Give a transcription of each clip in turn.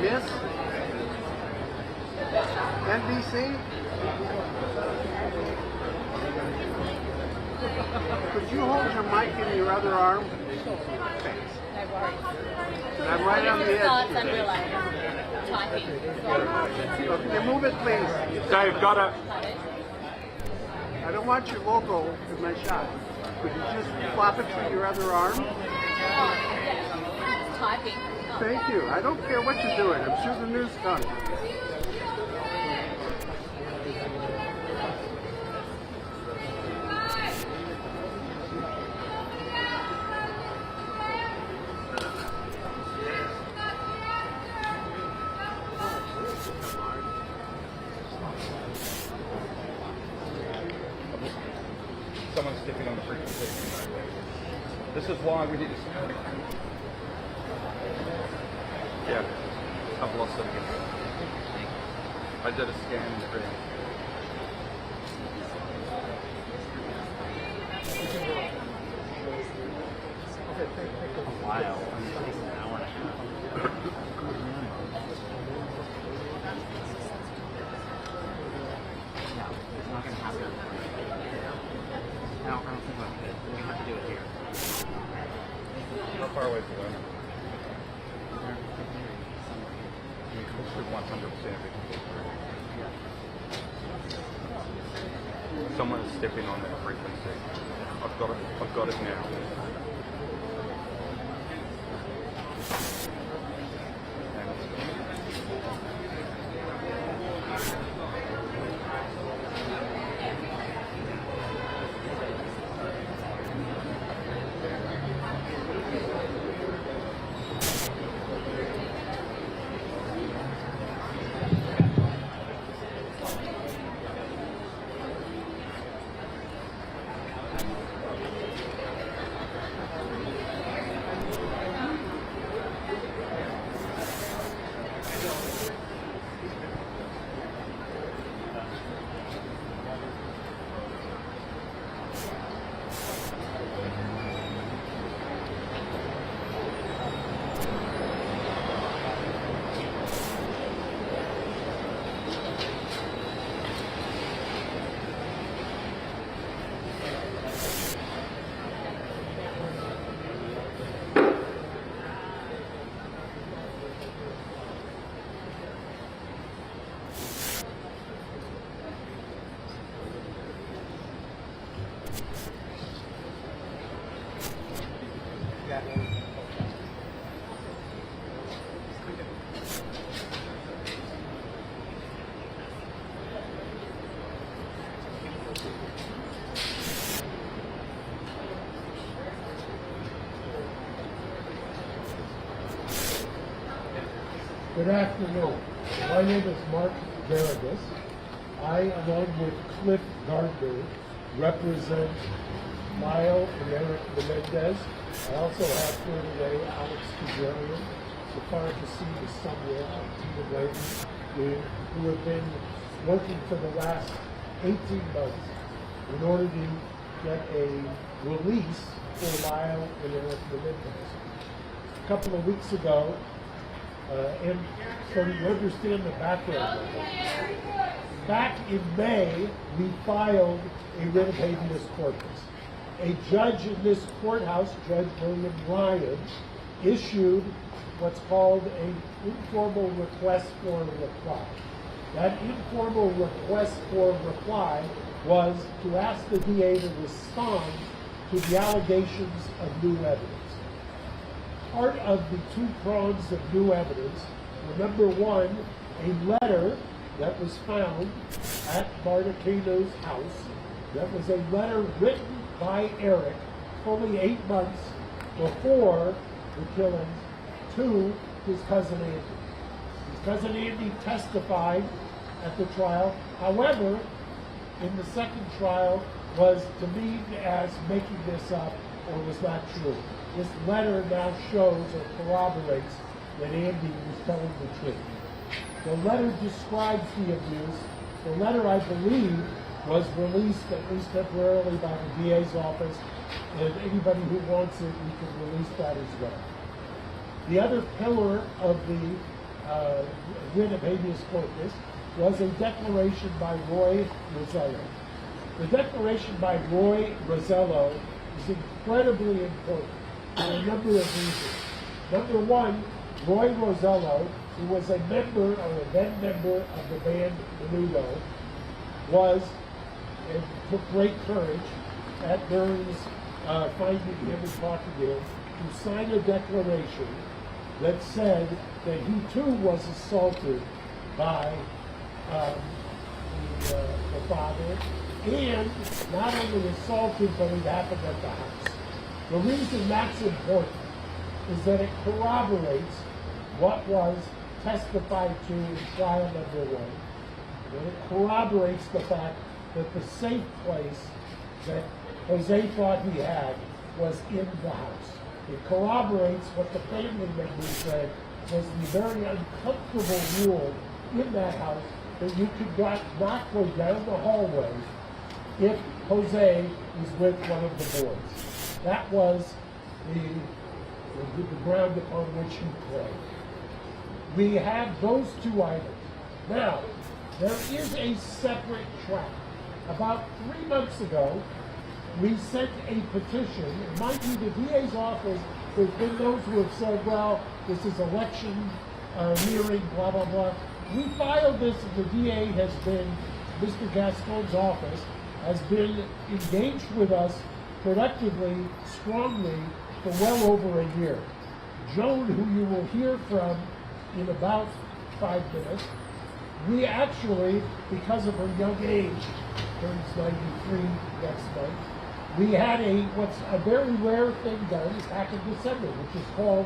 Miss NBC? Could you hold your mic in your other arm? Thanks. I'm right on the edge. Okay, move it, please. Dave, got it. I don't want your logo in my shot. Could you just flop it through your other arm? Typing. Thank you. I don't care what you're doing. I'm sure the news comes. Someone's stepping on the frequency. This is why we need to. Yeah, I've lost it again. I did a scan in the green. Wow, it takes an hour and a half. No, it's not going to happen. I don't think about it. We have to do it here. How far away is the winner? This should 100% be complete. Someone is stepping on that frequency. I've got it now. Good afternoon. My name is Marcys Gagas. I, along with Cliff Gardner, represent Lyle and Erik Menendez. I also have here today Alex Kazarian, Safar Kassim is somewhere, a team of ladies who have been working for the last 18 months in order to get a release for Lyle and Erik Menendez. A couple of weeks ago, and so you understand the background of it. Back in May, we filed a writ of habeas corpus. A judge in this courthouse, Judge William Ryan, issued what's called an informal request for a reply. That informal request for a reply was to ask the DA to respond to the allegations of new evidence. Part of the two prongs of new evidence were, number one, a letter that was found at Bardacano's house. That was a letter written by Erik fully 8 months before the killings to his cousin Andy. His cousin Andy testified at the trial. However, in the second trial was demeaned as making this up or was not true. This letter now shows or corroborates that Andy was telling the truth. The letter describes the abuse. The letter, I believe, was released at least temporarily by the DA's office, and anybody who wants it, we can release that as well. The other pillar of the writ of habeas corpus was a declaration by Roy Roselo. The declaration by Roy Roselo is incredibly important for a number of reasons. Number one, Roy Roselo, who was a member or a then member of the band Menudo, was and took great courage at Burns finding him and talking to him to sign a declaration that said that he too was assaulted by the father, and not only assaulted, but it happened at the house. The reason that's important is that it corroborates what was testified to in trial number one. And it corroborates the fact that the safe place that Jose thought he had was in the house. It corroborates what the family members said was the very uncomfortable rule in that house, that you could not go down the hallway if Jose was with one of the boys. That was the ground upon which he played. We have those two items. Now, there is a separate track. About 3 months ago, we sent a petition, and mind you, the DA's office, there's been those who have said, well, this is election nearing, blah, blah, blah. We filed this, and the DA has been, Mr. Gascon's office, has been engaged with us productively, strongly, for well over a year. Joan, who you will hear from in about 5 minutes, we actually, because of her young age, turns 93 next month, we had what's a very rare thing done back in December, which is called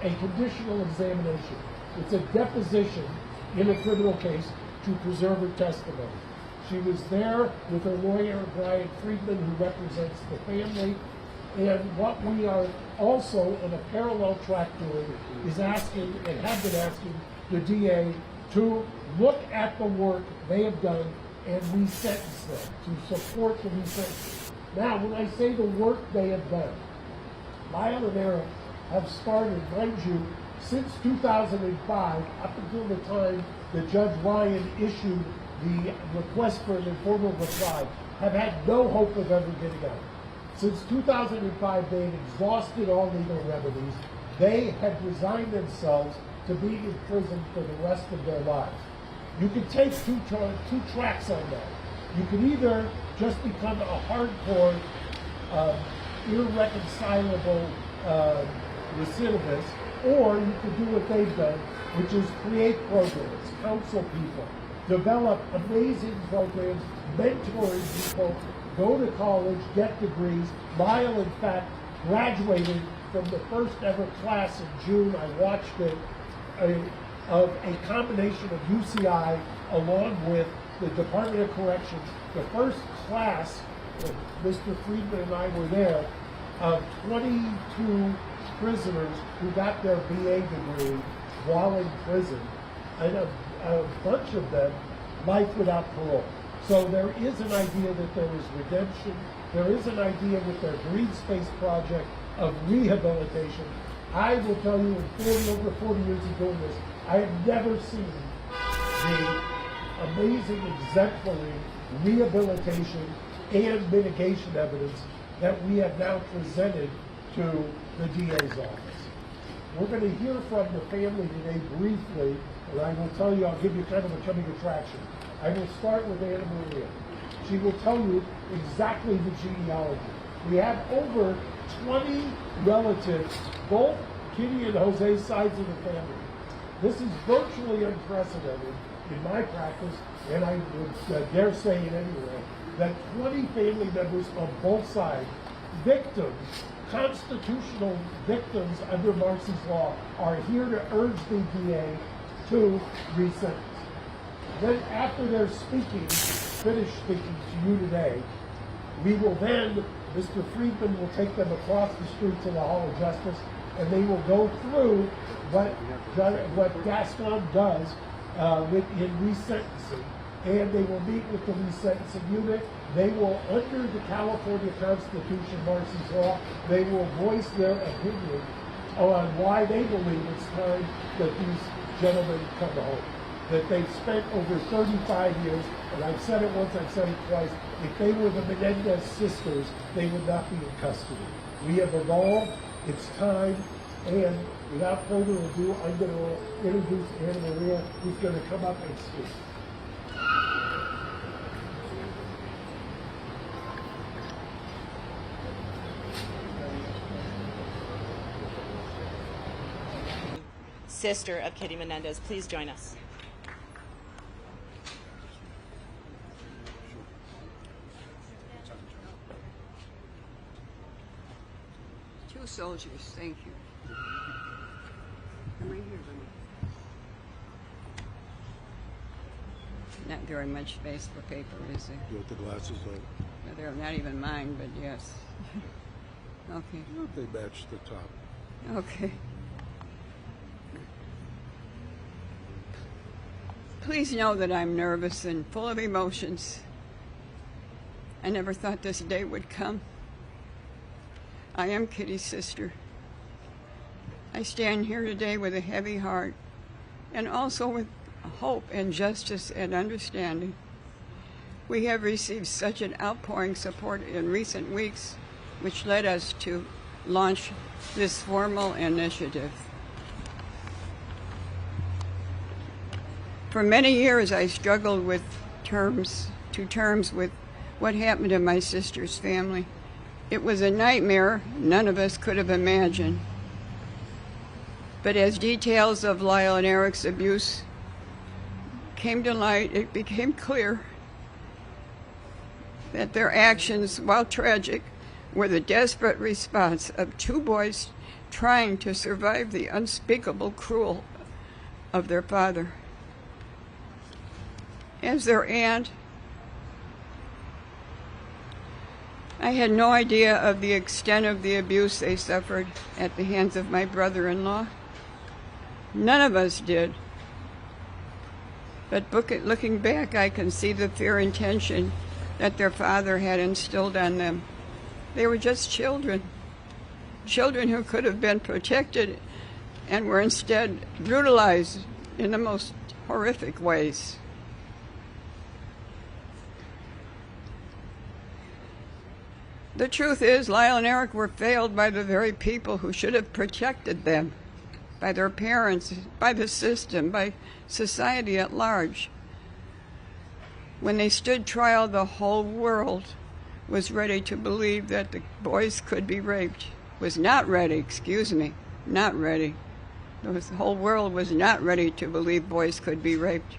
a conditional examination. It's a deposition in a criminal case to preserve her testimony. She was there with her lawyer, Brian Fredman, who represents the family. And what we are also on a parallel track doing is asking, and have been asking, the DA to look at the work they have done and resentence them, to support the resentencing. Now, when I say the work they have done, Lyle and Erik have started, mind you, since 2005, up until the time that Judge Ryan issued the request for an informal reply, have had no hope of ever getting out. Since 2005, they had exhausted all legal remedies. They had resigned themselves to being in prison for the rest of their lives. You could take two tracks on that. You could either just become a hardcore, irreconcilable recidivist, or you could do what they've done, which is create programs, counsel people, develop amazing programs, mentoring people, go to college, get degrees. Lyle, in fact, graduated from the first ever class in June. I watched it, of a combination of UCI along with the Department of Corrections. The first class, Mr. Fredman and I were there, of 22 prisoners who got their BA degree while in prison, and a bunch of them life without parole. So there is an idea that there is redemption. There is an idea with their Green Space project of rehabilitation. I will tell you, in over 40 years of doing this, I have never seen the amazing, exemplary rehabilitation and mitigation evidence that we have now presented to the DA's office. We're going to hear from the family today briefly, and I will tell you, I'll give you kind of a coming attraction. I will start with Ania Mendez. She will tell you exactly the genealogy. We have over 20 relatives, both Kitty and Jose's sides of the family. This is virtually unprecedented in my practice, and I would dare say it anyway, that 20 family members on both sides, victims, constitutional victims under Marcys Law, are here to urge the DA to resentence. Then after they're finished speaking to you today, we will then, Mr. Fredman will take them across the street to the Hall of Justice, and they will go through what Gascon does in resentencing, and they will meet with the resentencing unit. They will, under the California Constitution, Marcys Law, they will voice their opinion on why they believe it's time that these gentlemen come home. That they've spent over 35 years, and I've said it once, I've said it twice, if they were the Menendez sisters, they would not be in custody. We have evolved, it's time, and without further ado, I'm going to introduce Ania Mendez, who's going to come up and speak. Sister of Kitty Menendez, please join us. Two soldiers, thank you. Come right here, buddy. Not very much space for paper, is there? You want the glasses on? Well, they're not even mine, but yes. Okay. They match the top. Okay. Please know that I'm nervous and full of emotions. I never thought this day would come. I am Kitty's sister. I stand here today with a heavy heart and also with hope and justice and understanding. We have received such an outpouring support in recent weeks, which led us to launch this formal initiative. For many years, I struggled with terms with what happened to my sister's family. It was a nightmare none of us could have imagined. But as details of Lyle and Erik's abuse came to light, it became clear that their actions, while tragic, were the desperate response of two boys trying to survive the unspeakable cruelty of their father. As their aunt, I had no idea of the extent of the abuse they suffered at the hands of my brother-in-law. None of us did. But looking back, I can see the fear and tension that their father had instilled on them. They were just children. Children who could have been protected and were instead brutalized in the most horrific ways. The truth is, Lyle and Erik were failed by the very people who should have protected them, by their parents, by the system, by society at large. When they stood trial, the whole world was ready to believe that the boys could be raped. Was not ready, not ready. The whole world was not ready to believe boys could be raped,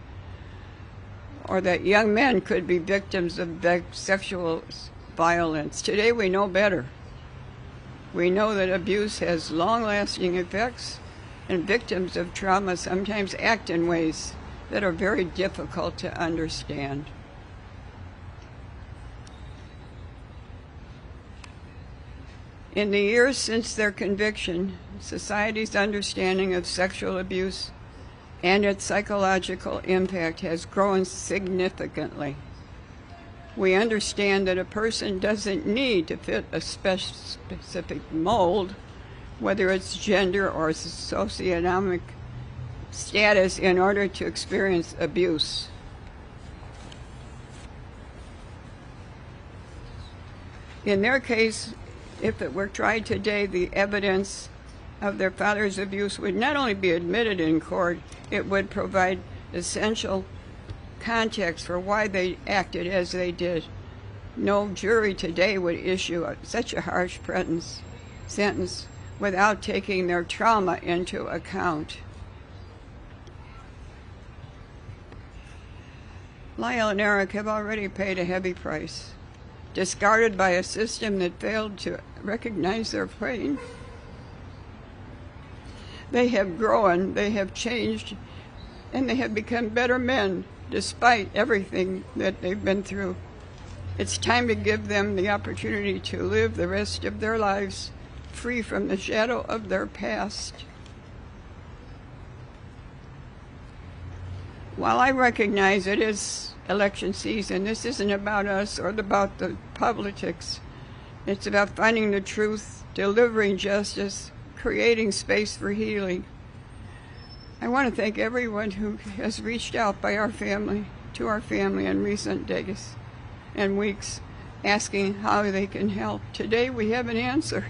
or that young men could be victims of sexual violence. Today we know better. We know that abuse has long-lasting effects, and victims of trauma sometimes act in ways that are very difficult to understand. In the years since their conviction, society's understanding of sexual abuse and its psychological impact has grown significantly. We understand that a person doesn't need to fit a specific mold, whether it's gender or socioeconomic status, in order to experience abuse. In their case, if it were tried today, the evidence of their father's abuse would not only be admitted in court, it would provide essential context for why they acted as they did. No jury today would issue such a harsh sentence without taking their trauma into account. Lyle and Erik have already paid a heavy price, discarded by a system that failed to recognize their pain. They have grown, they have changed, and they have become better men despite everything that they've been through. It's time to give them the opportunity to live the rest of their lives free from the shadow of their past. While I recognize it is election season, this isn't about us or about the politics. It's about finding the truth, delivering justice, creating space for healing. I want to thank everyone who has reached out to our family in recent days and weeks, asking how they can help. Today we have an answer.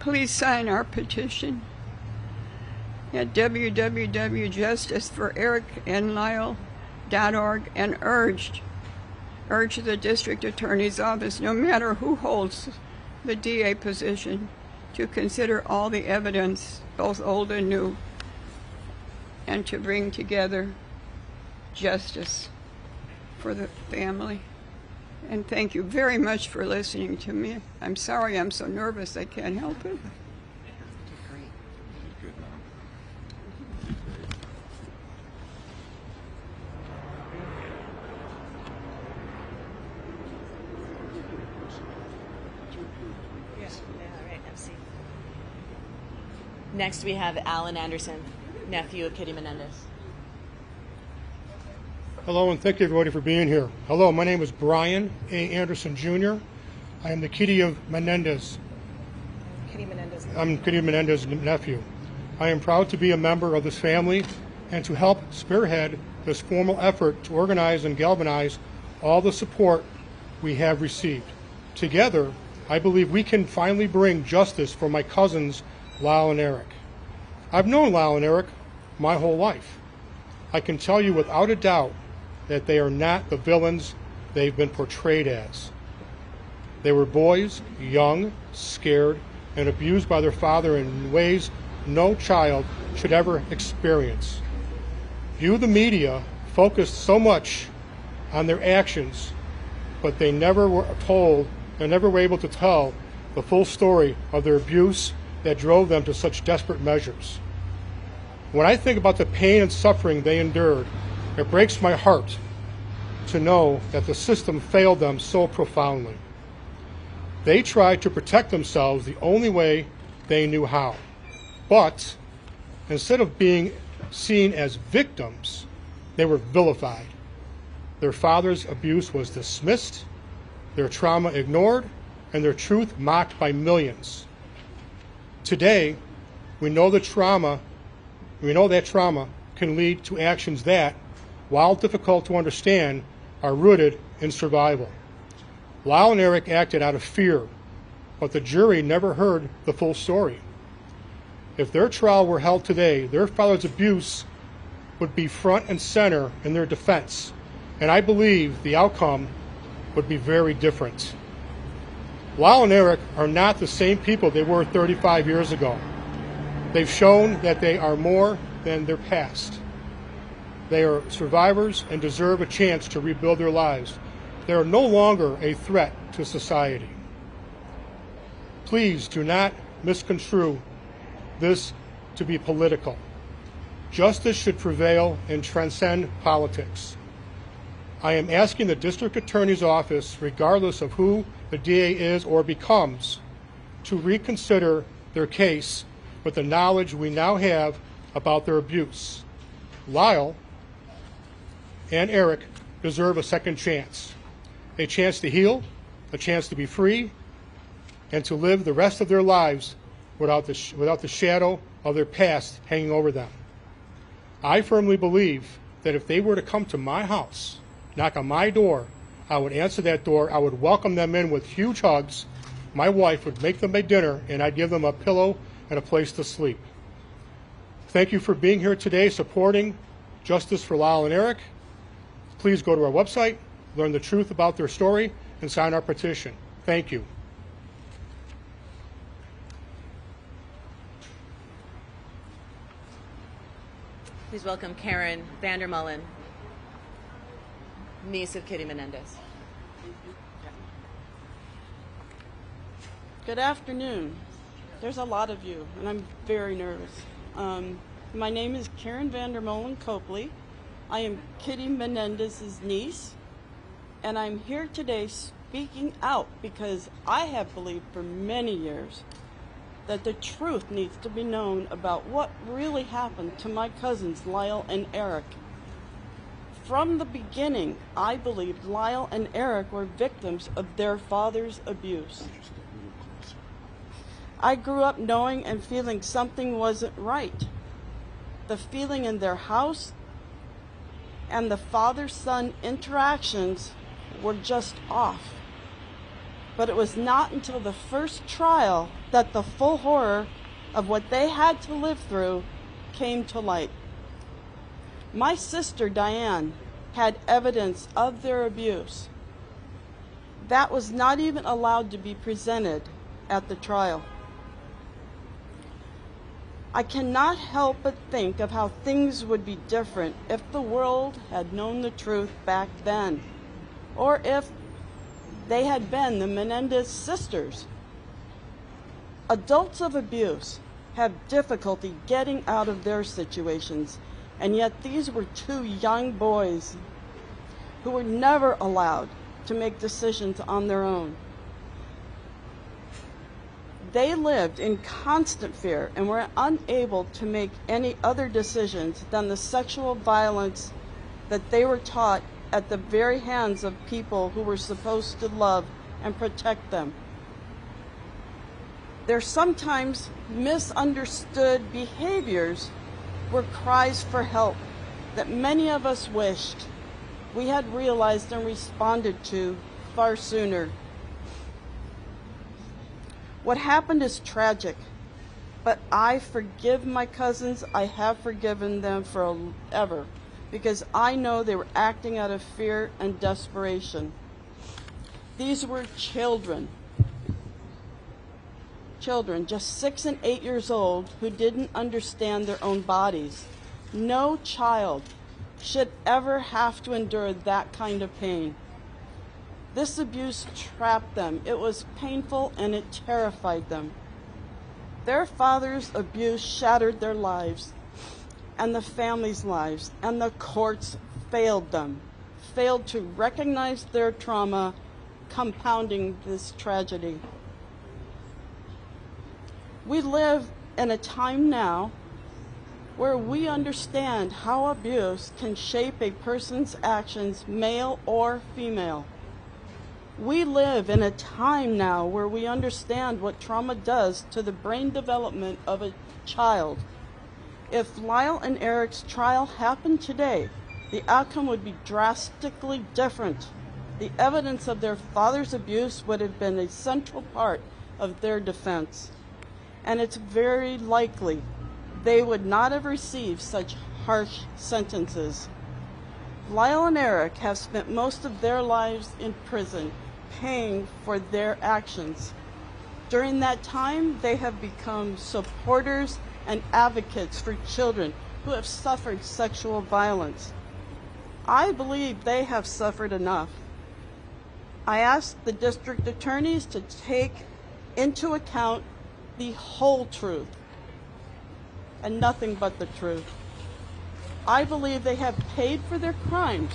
Please sign our petition at www.justiceforerikandlyle.org and urge the district attorney's office, no matter who holds the DA position, to consider all the evidence, both old and new, and to bring together justice for the family. And thank you very much for listening to me. I'm sorry I'm so nervous I can't help it. Next, we have Alan Anderson, nephew of Kitty Menendez. Hello, and thank you, everybody, for being here. Hello, my name is Brian A. Anderson, Jr. I am the Kitty Menendez. I'm Kitty Menendez's nephew. I am proud to be a member of this family and to help spearhead this formal effort to organize and galvanize all the support we have received. Together, I believe we can finally bring justice for my cousins, Lyle and Erik. I've known Lyle and Erik my whole life. I can tell you without a doubt that they are not the villains they've been portrayed as. They were boys, young, scared, and abused by their father in ways no child should ever experience. You, the media, focused so much on their actions, but they never were able to tell the full story of their abuse that drove them to such desperate measures. When I think about the pain and suffering they endured, it breaks my heart to know that the system failed them so profoundly. They tried to protect themselves the only way they knew how. But instead of being seen as victims, they were vilified. Their father's abuse was dismissed, their trauma ignored, and their truth mocked by millions. Today, we know that trauma can lead to actions that, while difficult to understand, are rooted in survival. Lyle and Erik acted out of fear, but the jury never heard the full story. If their trial were held today, their father's abuse would be front and center in their defense, and I believe the outcome would be very different. Lyle and Erik are not the same people they were 35 years ago. They've shown that they are more than their past. They are survivors and deserve a chance to rebuild their lives. They are no longer a threat to society. Please do not misconstrue this to be political. Justice should prevail and transcend politics. I am asking the district attorney's office, regardless of who the DA is or becomes, to reconsider their case with the knowledge we now have about their abuse. Lyle and Erik deserve a second chance, a chance to heal, a chance to be free, and to live the rest of their lives without the shadow of their past hanging over them. I firmly believe that if they were to come to my house, knock on my door, I would answer that door, I would welcome them in with huge hugs, my wife would make them a dinner, and I'd give them a pillow and a place to sleep. Thank you for being here today, supporting Justice for Lyle and Erik. Please go to our website, learn the truth about their story, and sign our petition. Thank you. Please welcome Joan VanderMolen, niece of Kitty Menendez. Good afternoon. There's a lot of you, and I'm very nervous. My name is Joan VanderMolen Copley. I am Kitty Menendez's niece, and I'm here today speaking out because I have believed for many years that the truth needs to be known about what really happened to my cousins Lyle and Erik. From the beginning, I believed Lyle and Erik were victims of their father's abuse. I grew up knowing and feeling something wasn't right. the feeling in their house, and the father-son interactions were just off. But it was not until the first trial that the full horror of what they had to live through came to light. My sister, Diane, had evidence of their abuse. That was not even allowed to be presented at the trial. I cannot help but think of how things would be different if the world had known the truth back then, or if they had been the Menendez sisters. Adults of abuse have difficulty getting out of their situations, and yet these were two young boys who were never allowed to make decisions on their own. They lived in constant fear and were unable to make any other decisions than the sexual violence that they were taught at the very hands of people who were supposed to love and protect them. Their sometimes misunderstood behaviors were cries for help that many of us wished we had realized and responded to far sooner. What happened is tragic, but I forgive my cousins. I have forgiven them forever, because I know they were acting out of fear and desperation. These were children, just 6 and 8 years old, who didn't understand their own bodies. No child should ever have to endure that kind of pain. This abuse trapped them. It was painful and it terrified them. Their father's abuse shattered their lives and the family's lives, and the courts failed them, failed to recognize their trauma, compounding this tragedy. We live in a time now where we understand how abuse can shape a person's actions, male or female. We live in a time now where we understand what trauma does to the brain development of a child. If Lyle and Erik's trial happened today, the outcome would be drastically different. The evidence of their father's abuse would have been a central part of their defense. And it's very likely they would not have received such harsh sentences. Lyle and Erik have spent most of their lives in prison, paying for their actions. During that time, they have become supporters and advocates for children who have suffered sexual violence. I believe they have suffered enough. I ask the district attorneys to take into account the whole truth and nothing but the truth. I believe they have paid for their crimes,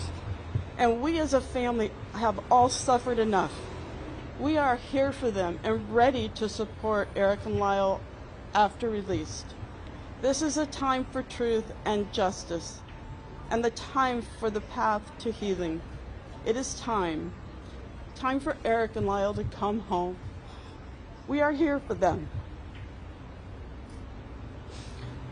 and we as a family have all suffered enough. We are here for them and ready to support Erik and Lyle after released. This is a time for truth and justice, and the time for the path to healing. It is time for Erik and Lyle to come home. We are here for them.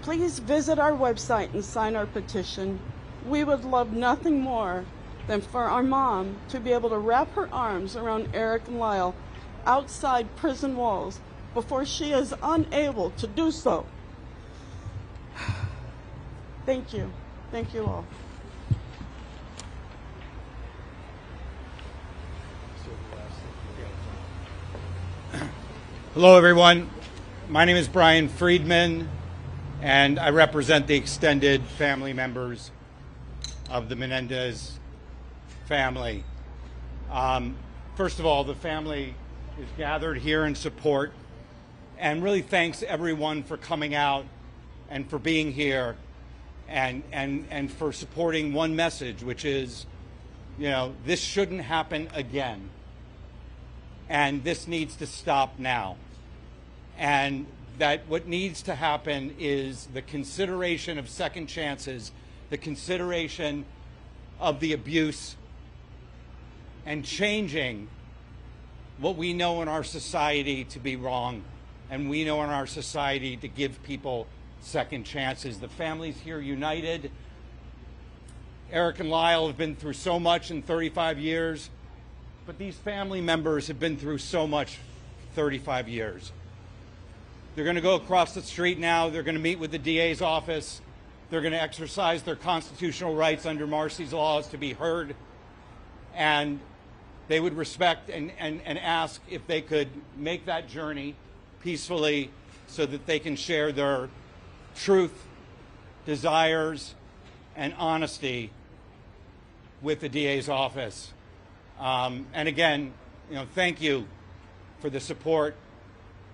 Please visit our website and sign our petition. We would love nothing more than for our mom to be able to wrap her arms around Erik and Lyle outside prison walls before she is unable to do so. Thank you. Thank you all. Hello, everyone. My name is Brian Fredman, and I represent the extended family members of the Menendez family. First of all, the family is gathered here in support, and really thanks everyone for coming out and for being here and for supporting one message, which is, this shouldn't happen again. And this needs to stop now. And that what needs to happen is the consideration of second chances, the consideration of the abuse, and changing what we know in our society to be wrong, and we know in our society to give people second chances. The families here united. Erik and Lyle have been through so much in 35 years, but these family members have been through so much 35 years. They're going to go across the street now. They're going to meet with the DA's office. They're going to exercise their constitutional rights under Marcys Laws to be heard. And they would respect and ask if they could make that journey peacefully so that they can share their truth, desires, and honesty with the DA's office. And again, thank you for the support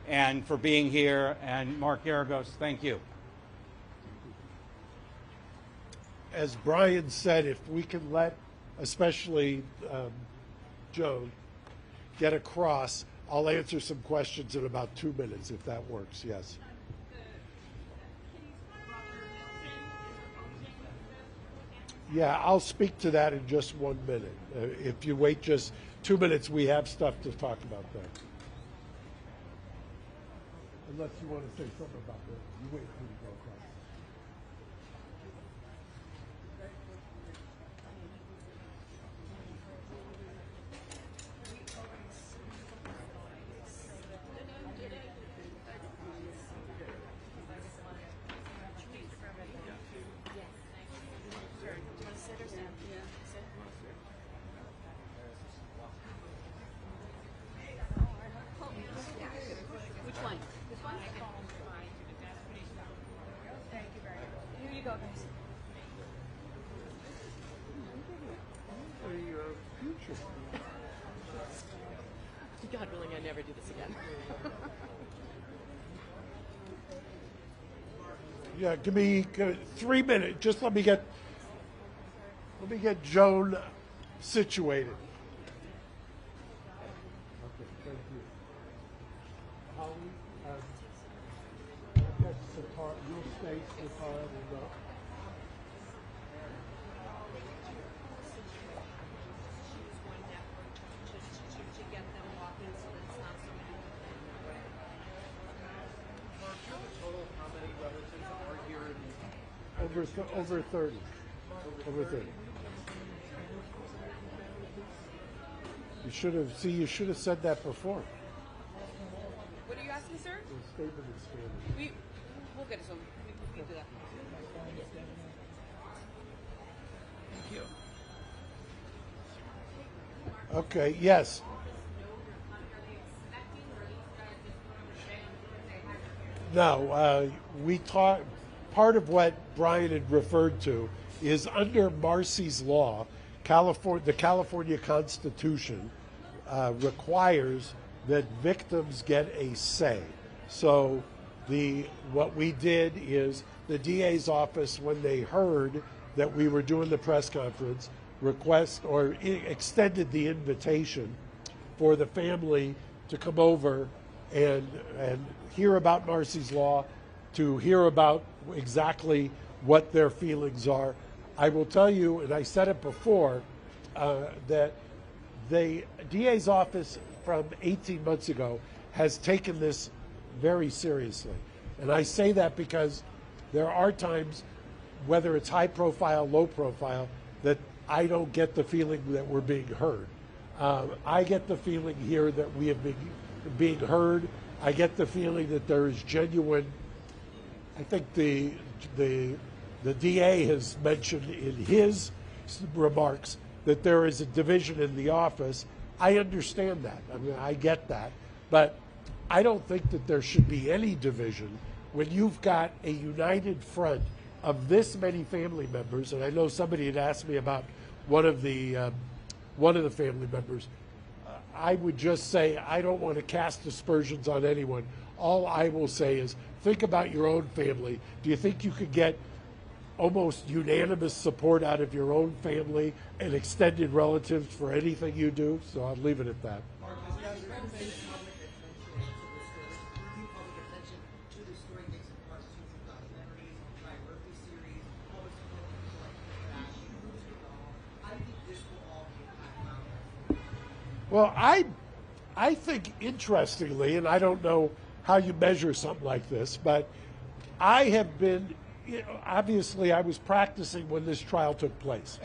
and for being here. And Mark Gagas, thank you. As Brian said, if we can let, especially Joan, get across, I'll answer some questions in about 2 minutes, if that works. Yes. Yeah, I'll speak to that in just 1 minute. If you wait just 2 minutes, we have stuff to talk about there. Unless you want to say something about that. You wait for me to go across. God willing, I never do this again. Yeah, give me 3 minutes. Just let me get Joan situated. Okay, thank you. Holly, you'll stay, Satar, will go. Over 30. Over 30. You should have said that before. What are you asking, sir? The statement in Spanish. We'll get it. So we do that. Thank you. Okay. Yes. No. We talked. Part of what Brian had referred to is under Marcys Law, the California Constitution requires that victims get a say. So what we did is the DA's office, when they heard that we were doing the press conference, extended the invitation for the family to come over and hear about Marcys Law, to hear about exactly what their feelings are. I will tell you, and I said it before, that the DA's office from 18 months ago has taken this very seriously. And I say that because there are times, whether it's high profile, low profile, that I don't get the feeling that we're being heard. I get the feeling here that we have been being heard. I get the feeling that there is genuine. I think the DA has mentioned in his remarks that there is a division in the office. I understand that. I mean, I get that. But I don't think that there should be any division when you've got a united front of this many family members. And I know somebody had asked me about one of the family members. I would just say I don't want to cast aspersions on anyone. All I will say is think about your own family. Do you think you could get almost unanimous support out of your own family and extended relatives for anything you do? So I'll leave it at that. Well, I think, interestingly, and I don't know how you measure something like this, but I have been, obviously I was practicing when this trial took place.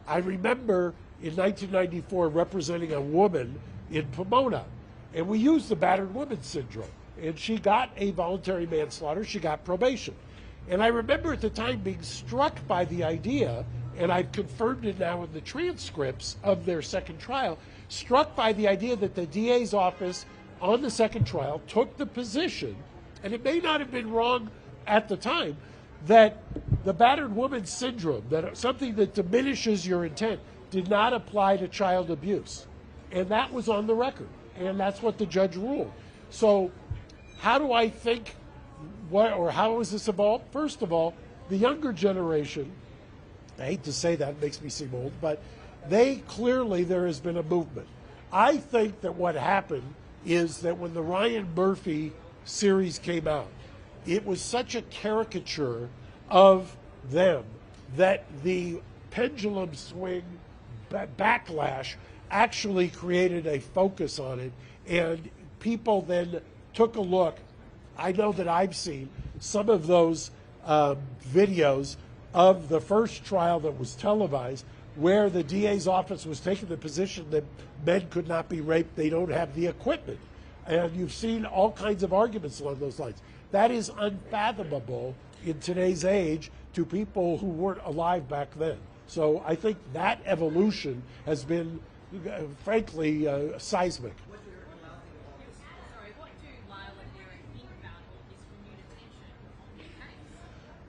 I remember in 1994 representing a woman in Pomona, and we used the battered woman syndrome, and she got a voluntary manslaughter, she got probation. And I remember at the time being struck by the idea, and I've confirmed it now in the transcripts of their second trial, struck by the idea that the DA's office on the second trial took the position, and it may not have been wrong at the time, that the battered woman syndrome, that something that diminishes your intent, did not apply to child abuse. And that was on the record, and that's what the judge ruled. So how do I think, or how has this evolved? First of all, the younger generation, I hate to say that, it makes me seem old, but there has been a movement. I think that what happened is that when the Ryan Murphy series came out, it was such a caricature of them that the pendulum swing backlash actually created a focus on it, and people then took a look. I know that I've seen some of those videos of the first trial that was televised, where the DA's office was taking the position that men could not be raped, they don't have the equipment. And you've seen all kinds of arguments along those lines. That is unfathomable in today's age to people who weren't alive back then. So I think that evolution has been, frankly, seismic.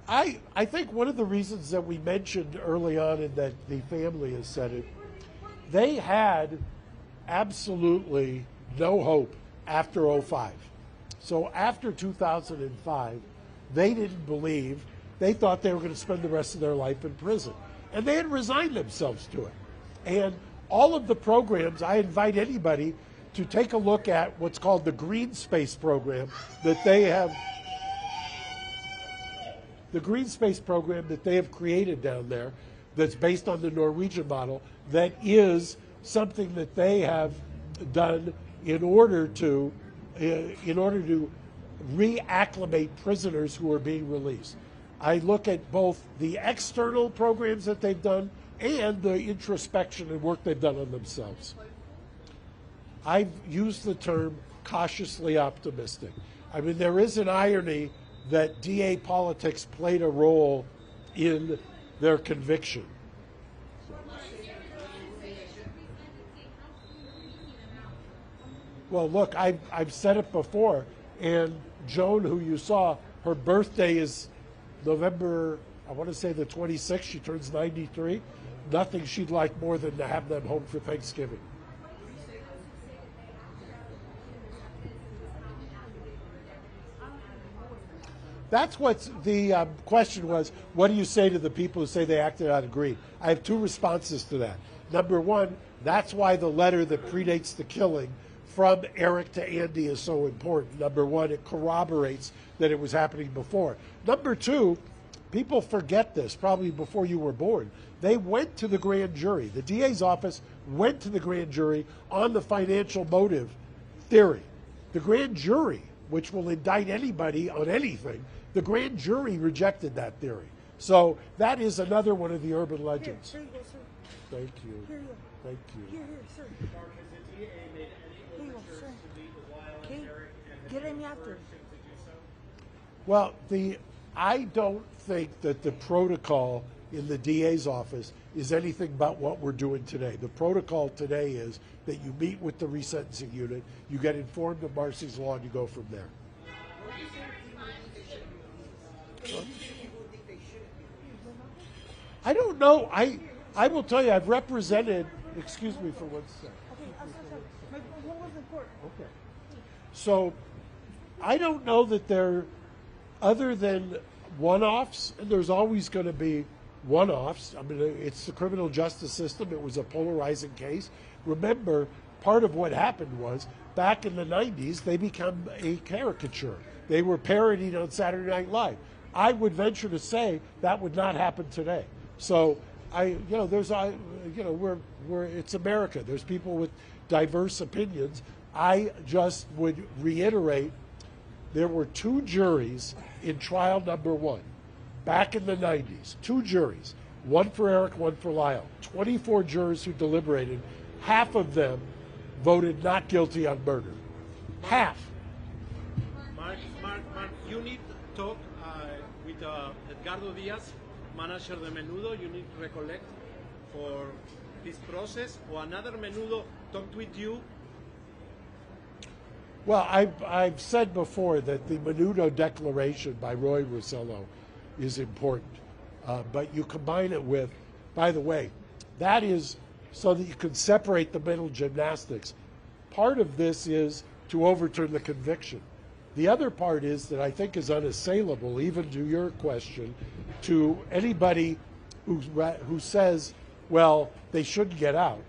I think one of the reasons that we mentioned early on, and that the family has said it, they had absolutely no hope after 05. So after 2005, they didn't believe, they thought they were going to spend the rest of their life in prison. And they had resigned themselves to it. And all of the programs, I invite anybody to take a look at what's called the Green Space program that they have. The Green Space program that they have created down there, that's based on the Norwegian model, that is something that they have done in order to reacclimate prisoners who are being released. I look at both the external programs that they've done and the introspection and work they've done on themselves. I've used the term cautiously optimistic. I mean, there is an irony that DA politics played a role in their conviction. Well, look, I've said it before, and Joan, who you saw, her birthday is November, I want to say the 26th, she turns 93. Nothing she'd like more than to have them home for Thanksgiving. That's what the question was. What do you say to the people who say they acted out of greed? I have two responses to that. Number one, that's why the letter that predates the killing from Erik to Andy is so important. Number one, it corroborates that it was happening before. Number two, people forget this, probably before you were born. They went to the grand jury. The DA's office went to the grand jury on the financial motive theory. The grand jury, which will indict anybody on anything, the grand jury rejected that theory. So that is another one of the urban legends. Here you go, sir. Thank you. Here you go. Thank you. Here, sir. Here you go, sir. Okay, get him after. Well, I don't think that the protocol in the DA's office is anything but what we're doing today. The protocol today is that you meet with the resentencing unit, you get informed of Marcys Law, and you go from there. I don't know. I will tell you, I've represented, excuse me for 1 second. Okay. So I don't know that they're, other than one-offs, and there's always going to be one-offs. I mean, it's the criminal justice system. It was a polarizing case. Remember, part of what happened was, back in the 90s, they became a caricature. They were parodied on Saturday Night Live. I would venture to say that would not happen today. So it's America. There's people with diverse opinions. I just would reiterate there were 2 juries in trial number 1, back in the 90s. 2 juries, one for Erik, one for Lyle. 24 jurors who deliberated. Half of them voted not guilty on murder. Half. Mark, you need to talk with Edgardo Diaz, manager de Menudo. You need to recollect for this process. Or another Menudo talked with you. Well, I've said before that the Menudo Declaration by Roy Roselo is important. But you combine it with, by the way, that is so that you can separate the mental gymnastics. Part of this is to overturn the conviction. The other part is that I think is unassailable, even to your question, to anybody who says, well, they shouldn't get out.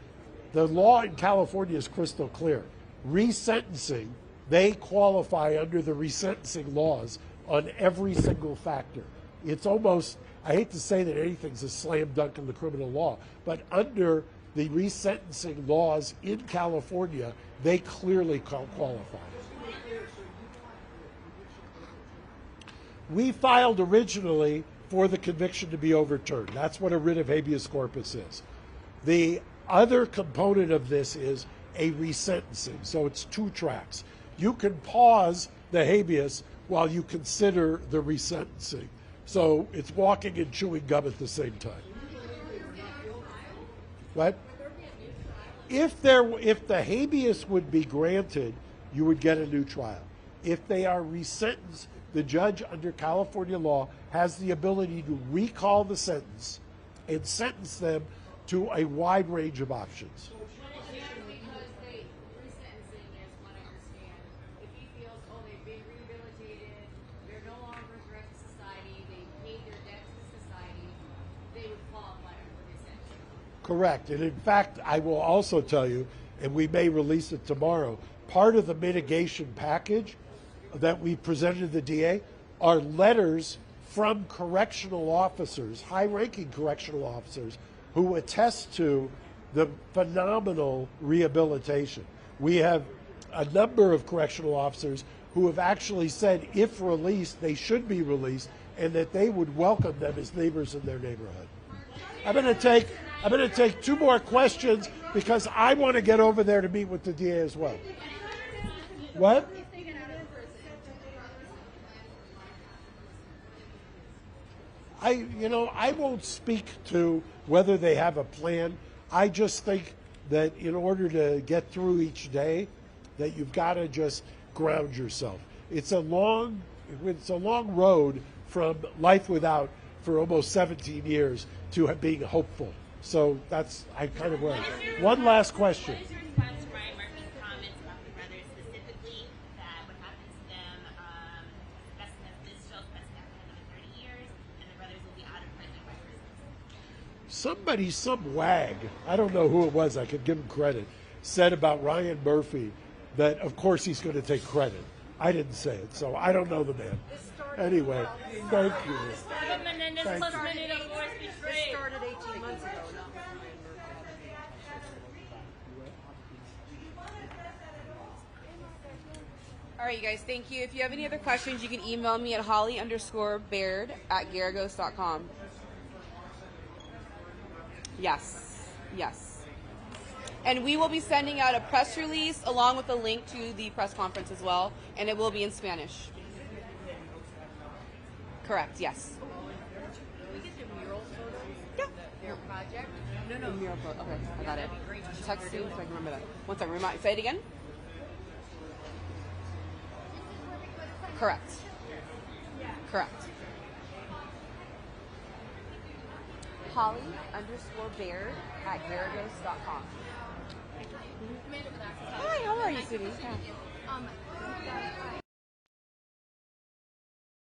The law in California is crystal clear. Resentencing, they qualify under the resentencing laws on every single factor. It's almost, I hate to say that anything's a slam dunk in the criminal law, but under the resentencing laws in California, they clearly qualify. We filed originally for the conviction to be overturned. That's what a writ of habeas corpus is. The other component of this is a resentencing, so it's 2 tracks. You can pause the habeas while you consider the resentencing. So it's walking and chewing gum at the same time. What? If the habeas would be granted, you would get a new trial. If they are resentenced, the judge under California law has the ability to recall the sentence and sentence them to a wide range of options. Correct. And in fact, I will also tell you, and we may release it tomorrow, part of the mitigation package that we presented to the DA are letters from correctional officers, high-ranking correctional officers, who attest to the phenomenal rehabilitation. We have a number of correctional officers who have actually said if released, they should be released, and that they would welcome them as neighbors in their neighborhood. I'm going to take 2 more questions because I want to get over there to meet with the DA as well. What? I won't speak to whether they have a plan. I just think that in order to get through each day, that you've got to just ground yourself. It's a long road from life without for almost 17 years to being hopeful. So that's, I kind of worry. One last question. What is your response to Brian Murphy's comments about the brothers specifically, that what happens to them, this show's precedent for another 30 years, and the brothers will be out of prison by Christmas? Somebody, some wag, I don't know who it was, I could give him credit, said about Ryan Murphy that of course he's going to take credit. I didn't say it, so I don't know the man. Anyway, thank you. Menendez plus many divorce betrayed. Started 18 months ago. All right, you guys, thank you. If you have any other questions, you can email me at holly_baird@garagos.com. Yes. And we will be sending out a press release along with a link to the press conference as well, and it will be in Spanish. Correct, yes. Can we get the mural photos? Yeah. Their project? No. Mural photo. Okay, I got it. Text you so I can remember that. One second, say it again. Correct. Holly_Baird@garagos.com. Hi, how are you, sweetie? Yeah.